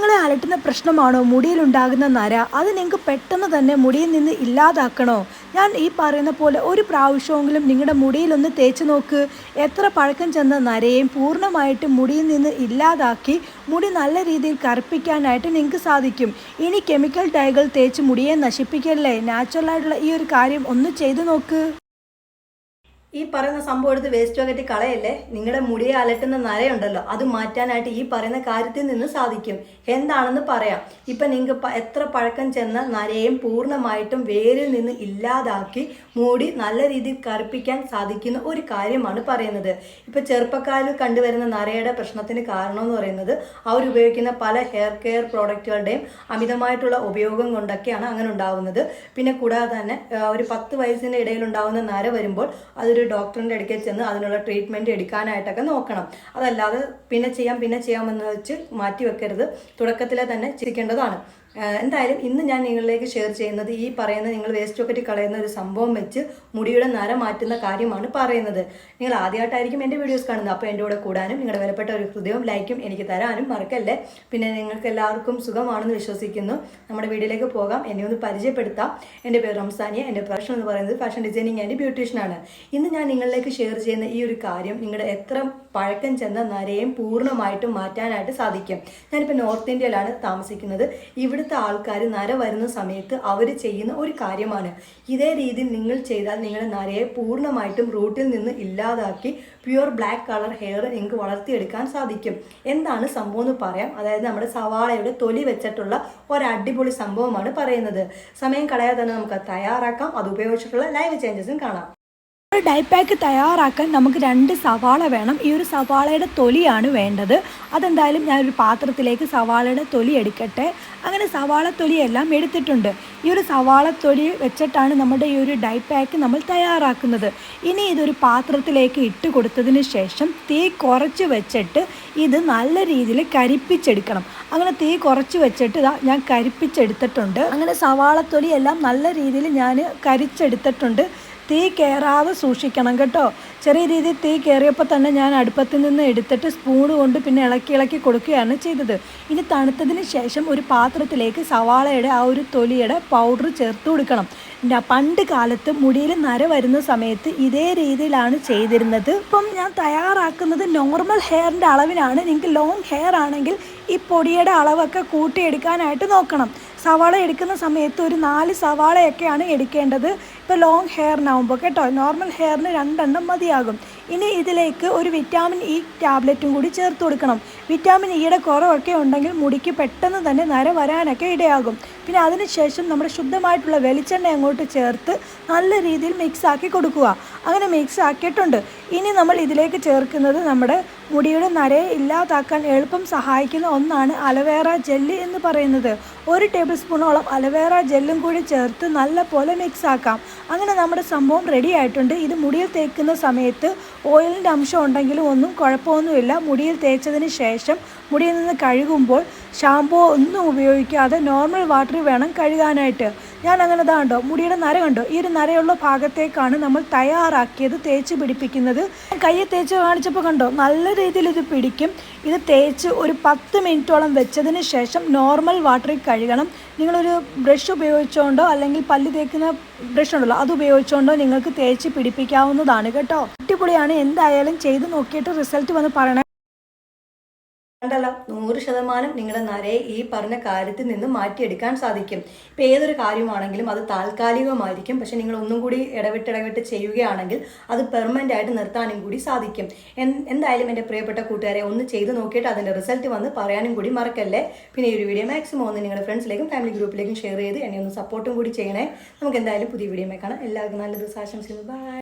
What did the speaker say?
നിങ്ങളെ അലട്ടുന്ന പ്രശ്നമാണോ മുടിയിലുണ്ടാകുന്ന നര? അത് നിങ്ങൾക്ക് പെട്ടെന്ന് തന്നെ മുടിയിൽ നിന്ന് ഇല്ലാതാക്കണോ? ഞാൻ ഈ പറയുന്ന പോലെ ഒരു പ്രാവശ്യമെങ്കിലും നിങ്ങളുടെ മുടിയിലൊന്ന് തേച്ച് നോക്ക്. എത്ര പഴക്കം ചെന്ന നരയും പൂർണ്ണമായിട്ട് മുടിയിൽ നിന്ന് ഇല്ലാതാക്കി മുടി നല്ല രീതിയിൽ കറുപ്പിക്കാനായിട്ട് നിങ്ങൾക്ക് സാധിക്കും. ഇനി കെമിക്കൽ ഡൈകൾ തേച്ച് മുടിയെ നശിപ്പിക്കല്ലേ. നാച്ചുറലായിട്ടുള്ള ഈ ഒരു കാര്യം ഒന്ന് ചെയ്തു നോക്ക്. ഈ പറയുന്ന സംഭവം എടുത്ത് വേസ്റ്റ് ബക്കറ്റിൽ കളയല്ലേ. നിങ്ങളുടെ മുടിയെ അലട്ടുന്ന നരയുണ്ടല്ലോ, അത് മാറ്റാനായിട്ട് ഈ പറയുന്ന കാര്യത്തിൽ നിന്ന് സാധിക്കും. എന്താണെന്ന് പറയാം. ഇപ്പം നിങ്ങൾക്ക് എത്ര പഴക്കം ചെന്ന നരയും പൂർണ്ണമായിട്ടും വേരിൽ നിന്ന് ഇല്ലാതാക്കി മുടി നല്ല രീതിയിൽ കറുപ്പിക്കാൻ സാധിക്കുന്ന ഒരു കാര്യമാണ് പറയുന്നത്. ഇപ്പം ചെറുപ്പക്കാരിൽ കണ്ടുവരുന്ന നരയുടെ പ്രശ്നത്തിന് കാരണം എന്ന് പറയുന്നത് അവരുപയോഗിക്കുന്ന പല ഹെയർ കെയർ പ്രോഡക്റ്റുകളുടെയും അമിതമായിട്ടുള്ള ഉപയോഗം കൊണ്ടൊക്കെയാണ് അങ്ങനെ ഉണ്ടാകുന്നത്. പിന്നെ കൂടാതെ തന്നെ ഒരു 10 വയസ്സിൻ്റെ ഇടയിൽ ഉണ്ടാകുന്ന നര വരുമ്പോൾ അതൊരു ഡോക്ടറിൻ്റെ അടുക്കൽ ചെന്ന് അതിനുള്ള ട്രീറ്റ്മെൻറ്റ് എടുക്കാനായിട്ടൊക്കെ നോക്കണം. അതല്ലാതെ പിന്നെ ചെയ്യാമെന്ന് വെച്ച് മാറ്റി വെക്കരുത്. തുടക്കത്തിലെ തന്നെ ചിരിക്കേണ്ടതാണ്. എന്തായാലും ഇന്ന് ഞാൻ നിങ്ങളിലേക്ക് ഷെയർ ചെയ്യുന്നത് ഈ പറയുന്ന നിങ്ങൾ വേസ്റ്റ് ബക്കറ്റിൽ കളയുന്ന ഒരു സംഭവം വെച്ച് മുടിയുടെ നര മാറ്റുന്ന കാര്യമാണ് പറയുന്നത്. നിങ്ങൾ ആദ്യമായിട്ടായിരിക്കും എൻ്റെ വീഡിയോസ് കാണുന്നത്. അപ്പോൾ എൻ്റെ കൂടെ കൂടാനും നിങ്ങളുടെ വിലപ്പെട്ട ഒരു ഹൃദയവും ലൈക്കും എനിക്ക് തരാനും മറക്കല്ലേ. പിന്നെ നിങ്ങൾക്ക് എല്ലാവർക്കും സുഖമാണെന്ന് വിശ്വസിക്കുന്നു. നമ്മുടെ വീഡിയോയിലേക്ക് പോകാം. എന്നെ ഒന്ന് പരിചയപ്പെടുത്താം. എൻ്റെ പേര് റംസാനിയ. എൻ്റെ പ്രൊഫഷൻ എന്ന് പറയുന്നത് ഫാഷൻ ഡിസൈനിങ് ആൻഡ് ബ്യൂട്ടീഷ്യനാണ്. ഇന്ന് ഞാൻ നിങ്ങളിലേക്ക് ഷെയർ ചെയ്യുന്ന ഈ ഒരു കാര്യം നിങ്ങളുടെ എത്ര പഴക്കം ചെന്ന നരയും പൂർണ്ണമായിട്ടും മാറ്റാനായിട്ട് സാധിക്കും. ഞാനിപ്പോൾ നോർത്ത് ഇന്ത്യയിലാണ് താമസിക്കുന്നത്. ഇവിടുത്തെ ആൾക്കാർ നര വരുന്ന സമയത്ത് അവർ ചെയ്യുന്ന ഒരു കാര്യമാണ്. ഇതേ രീതിയിൽ നിങ്ങൾ ചെയ്താൽ നിങ്ങളുടെ നരയെ പൂർണ്ണമായിട്ടും റൂട്ടിൽ നിന്ന് ഇല്ലാതാക്കി പ്യുവർ ബ്ലാക്ക് കളർ ഹെയർ നിങ്ങൾക്ക് വളർത്തിയെടുക്കാൻ സാധിക്കും. എന്താണ് സംഭവം എന്ന് പറയാം. അതായത് നമ്മുടെ സവാളയുടെ തൊലി വെച്ചിട്ടുള്ള ഒരു അടിപൊളി സംഭവമാണ് പറയുന്നത്. സമയം കളയാതെ തന്നെ നമുക്ക് തയ്യാറാക്കാം. അത് ഉപയോഗിച്ചിട്ടുള്ള ലൈവ് ചേഞ്ചസും കാണാം. ഒരു ഡൈ പാക്ക് തയ്യാറാക്കാൻ നമുക്ക് 2 സവാള വേണം. ഈ ഒരു സവാളയുടെ തൊലിയാണ് വേണ്ടത്. അതെന്തായാലും ഞാനൊരു പാത്രത്തിലേക്ക് സവാളയുടെ തൊലി എടുക്കട്ടെ. അങ്ങനെ സവാള തൊലിയെല്ലാം എടുത്തിട്ടുണ്ട്. ഈ ഒരു സവാള തൊലി വെച്ചിട്ടാണ് നമ്മുടെ ഈ ഒരു ഡൈ പാക്ക് നമ്മൾ തയ്യാറാക്കുന്നത്. ഇനി ഇതൊരു പാത്രത്തിലേക്ക് ഇട്ട് കൊടുത്തതിന് ശേഷം തീ കുറച്ച് വെച്ചിട്ട് ഇത് നല്ല രീതിയിൽ കരിപ്പിച്ചെടുക്കണം. അങ്ങനെ തീ കുറച്ച് വെച്ചിട്ട് ഞാൻ കരിപ്പിച്ചെടുത്തിട്ടുണ്ട്. അങ്ങനെ സവാള തൊലിയെല്ലാം നല്ല രീതിയിൽ ഞാൻ കരിച്ചെടുത്തിട്ടുണ്ട്. തീ കയറാതെ സൂക്ഷിക്കണം കേട്ടോ. ചെറിയ രീതിയിൽ തീ കയറിയപ്പോൾ തന്നെ ഞാൻ അടുപ്പത്തിൽ നിന്ന് എടുത്തിട്ട് സ്പൂൺ കൊണ്ട് പിന്നെ ഇളക്കി കൊടുക്കുകയാണ് ചെയ്തത്. ഇനി തണുത്തതിന് ശേഷം ഒരു പാത്രത്തിലേക്ക് സവാളയുടെ ആ ഒരു തൊലിയുടെ പൗഡർ ചേർത്ത് കൊടുക്കണം. പണ്ട് കാലത്ത് മുടിയിൽ നര വരുന്ന സമയത്ത് ഇതേ രീതിയിലാണ് ചെയ്തിരുന്നത്. ഇപ്പം ഞാൻ തയ്യാറാക്കുന്നത് നോർമൽ ഹെയറിൻ്റെ അളവിനാണ്. നിങ്ങൾക്ക് ലോങ് ഹെയർ ആണെങ്കിൽ ഈ പൊടിയുടെ അളവൊക്കെ കൂട്ടിയെടുക്കാനായിട്ട് നോക്കണം. സവാള എടുക്കുന്ന സമയത്ത് ഒരു 4 സവാളയൊക്കെയാണ് എടുക്കേണ്ടത്. ഇപ്പോൾ ലോങ് ഹെയറിനാവുമ്പോൾ കേട്ടോ. നോർമൽ ഹെയറിന് 2 എണ്ണം മതിയാകും. ഇനി ഇതിലേക്ക് ഒരു വിറ്റാമിൻ ഇ ടാബ്ലറ്റും കൂടി ചേർത്ത് കൊടുക്കണം. വിറ്റാമിൻ ഇയുടെ കുറവൊക്കെ ഉണ്ടെങ്കിൽ മുടിക്ക് പെട്ടെന്ന് തന്നെ നര വരാനൊക്കെ ഇടയാകും. പിന്നെ അതിനുശേഷം നമ്മുടെ ശുദ്ധമായിട്ടുള്ള വെളിച്ചെണ്ണ അങ്ങോട്ട് ചേർത്ത് നല്ല രീതിയിൽ മിക്സ് ആക്കി കൊടുക്കുക. അങ്ങനെ മിക്സ് ആക്കിയിട്ടുണ്ട്. ഇനി നമ്മൾ ഇതിലേക്ക് ചേർക്കുന്നത് നമ്മുടെ മുടിയുടെ നരയെ ഇല്ലാതാക്കാൻ എളുപ്പം സഹായിക്കുന്ന ഒന്നാണ് അലോവേറ ജെല്ല് എന്ന് പറയുന്നത്. 1 ടേബിൾ സ്പൂണോളം അലോവേറ ജെല്ലും കൂടി ചേർത്ത് നല്ല പോലെ മിക്സ് ആക്കാം. അങ്ങനെ നമ്മുടെ സംഭവം റെഡി ആയിട്ടുണ്ട്. ഇത് മുടിയിൽ തേക്കുന്ന സമയത്ത് ഓയിലിൻ്റെ അംശം ഉണ്ടെങ്കിലും ഒന്നും കുഴപ്പമൊന്നുമില്ല. മുടിയിൽ തേച്ചതിന് ശേഷം മുടിയിൽ നിന്ന് കഴുകുമ്പോൾ ഷാമ്പൂ ഒന്നും ഉപയോഗിക്കാതെ നോർമൽ വാട്ടറിൽ വേണം കഴുകാനായിട്ട്. ഞാൻ അങ്ങനെ കണ്ടോ മുടിയുടെ നര കണ്ടോ. ഈ ഒരു നരയുള്ള ഭാഗത്തേക്കാണ് നമ്മൾ തയ്യാറാക്കിയത് തേച്ച് പിടിപ്പിക്കുന്നത്. കയ്യെ തേച്ച് കാണിച്ചപ്പോൾ കണ്ടോ നല്ല രീതിയിൽ ഇത് പിടിക്കും. ഇത് തേച്ച് ഒരു 10 മിനിറ്റോളം വെച്ചതിന് ശേഷം നോർമൽ വാട്ടറിൽ കഴുകണം. നിങ്ങളൊരു ബ്രഷ് ഉപയോഗിച്ചുകൊണ്ടോ അല്ലെങ്കിൽ പല്ല് തേക്കുന്ന ബ്രഷ് ഉണ്ടല്ലോ അത് ഉപയോഗിച്ചുകൊണ്ടോ നിങ്ങൾക്ക് തേച്ച് പിടിപ്പിക്കാവുന്നതാണ് കേട്ടോ. അടിപൊളിയാണ്. എന്തായാലും ചെയ്ത് നോക്കിയിട്ട് റിസൾട്ട് വന്ന് പറയണേ. കണ്ടല്ലോ, 100% നിങ്ങളുടെ നരയെ ഈ പറഞ്ഞ കാര്യത്തിൽ നിന്ന് മാറ്റിയെടുക്കാൻ സാധിക്കും. ഇപ്പം ഏതൊരു കാര്യമാണെങ്കിലും അത് താൽക്കാലികമായിരിക്കും. പക്ഷെ നിങ്ങൾ ഒന്നും കൂടി ഇടവിട്ട് ചെയ്യുകയാണെങ്കിൽ അത് പെർമനൻ്റ് ആയിട്ട് നിർത്താനും കൂടി സാധിക്കും. എന്തായാലും എൻ്റെ പ്രിയപ്പെട്ട കൂട്ടുകാരെ ഒന്ന് ചെയ്ത് നോക്കിയിട്ട് അതിൻ്റെ റിസൾട്ട് വന്ന് പറയാനും കൂടി മറക്കല്ലേ. പിന്നെ ഈ ഒരു വീഡിയോ മാക്സിമം ഒന്ന് നിങ്ങളുടെ ഫ്രണ്ട്സിലേക്കും ഫാമിലി ഗ്രൂപ്പിലേക്കും ഷെയർ ചെയ്ത് എന്നെ ഒന്ന് സപ്പോർട്ടും കൂടി ചെയ്യണേ. നമുക്ക് എന്തായാലും പുതിയ വീഡിയോ കാണാം. എല്ലാവർക്കും നല്ല ദിവസം ആശംസിക്കുന്നു. ബൈ.